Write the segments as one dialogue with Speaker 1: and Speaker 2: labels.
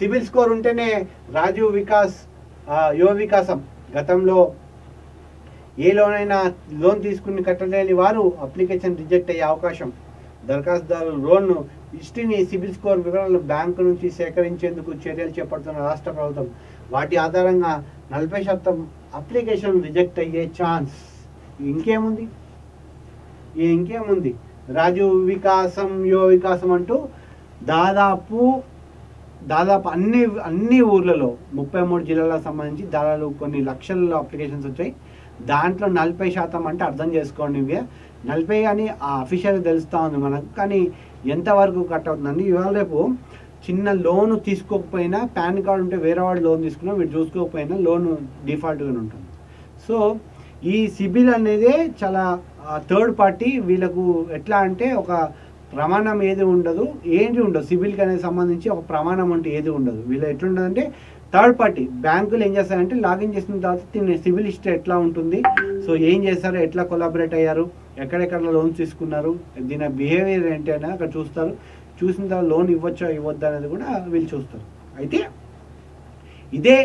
Speaker 1: CIBIL score ఉంటేనే రాజీవ్ వికాస్ యువ వికాసం గతంలో ఏ లోన్ తీసుకుని కట్టలేని వారు అప్లికేషన్ రిజెక్ట్ అయ్యే అవకాశం. దరఖాస్తుదారులు లోన్ హిస్టరీని సిబిల్ స్కోర్ వివరాలను బ్యాంకు నుంచి సేకరించేందుకు చర్యలు చేపడుతున్న రాష్ట్ర ప్రభుత్వం. వాటి ఆధారంగా 40% అప్లికేషన్ రిజెక్ట్ అయ్యే ఛాన్స్. ఇంకేముంది రాజీవ్ వికాసం యువ వికాసం అంటూ దాదాపు అన్ని ఊర్లలో 33 జిల్లాలకు సంబంధించి దాదాపు కొన్ని లక్షల అప్లికేషన్స్ వచ్చాయి. దాంట్లో 40% అంటే అర్థం చేసుకోండి. 40 అని అఫీషియల్ తెలుస్తూ ఉంది మనకు, కానీ ఎంతవరకు కట్ అవుతుందండి. ఇవాళ రేపు చిన్న లోను తీసుకోకపోయినా పాన్ కార్డు ఉంటే వేరే వాడు లోన్ తీసుకున్నా వీడు చూసుకోకపోయినా లోను డిఫాల్ట్గానే ఉంటుంది. సో ఈ సిబిల్ అనేది చాలా థర్డ్ పార్టీ. వీళ్ళకు ఎట్లా అంటే ఒక ప్రమాణం ఏది ఉండదు, సిబిల్కి అనేది సంబంధించి ఒక ప్రమాణం అంటే ఏది ఉండదు. వీళ్ళు ఎట్లుంటుందంటే థర్డ్ పార్టీ. బ్యాంకులు ఏం చేస్తారంటే లాగిన్ చేసిన తర్వాత సిబిల్ హిస్టరీ ఎట్లా ఉంటుంది, సో ఏం చేస్తారు, ఎట్లా కొలాబరేట్ అయ్యారు, ఎక్కడెక్కడ లోన్స్ తీసుకున్నారు, దీని బిహేవియర్ ఏంటి అనేది అక్కడ చూస్తారు. చూసిన తర్వాత లోన్ ఇవ్వచ్చా ఇవ్వద్దా అనేది కూడా వీళ్ళు చూస్తారు. అయితే ఇదే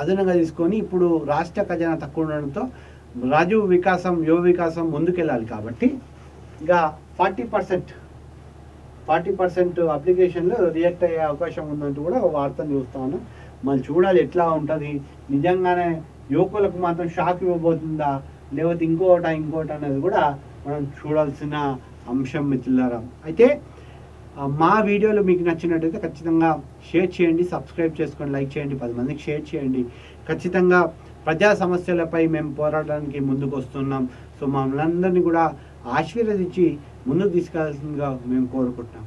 Speaker 1: అదనంగా తీసుకొని ఇప్పుడు రాష్ట్ర ఖజానా తక్కువ ఉండడంతో రాజీవ్ వికాసం యువ వికాసం ముందుకెళ్ళాలి. కాబట్టి ఇక 40% అప్లికేషన్లు రిజెక్ట్ అయ్యే అవకాశం ఉందంటూ కూడా వార్తను చూస్తా ఉన్నాం. మళ్ళీ చూడాలి ఎట్లా ఉంటుంది. నిజంగానే యువకులకు మాత్రం షాక్ ఇవ్వబోతుందా లేకపోతే ఇంకోటి అనేది కూడా మనం చూడాల్సిన అంశం మిత్రులారా. అయితే మా వీడియోలు మీకు నచ్చినట్టయితే ఖచ్చితంగా షేర్ చేయండి, సబ్స్క్రైబ్ చేసుకోండి, లైక్ చేయండి, 10 మందికి షేర్ చేయండి. ఖచ్చితంగా ప్రజా సమస్యలపై మేము పోరాడడానికి ముందుకు వస్తున్నాం. సో మమ్మల్ని అందరినీ కూడా ఆశీర్వదించి ముందుకు తీసుకెళ్లాల్సిందిగా మేము కోరుకుంటున్నాం.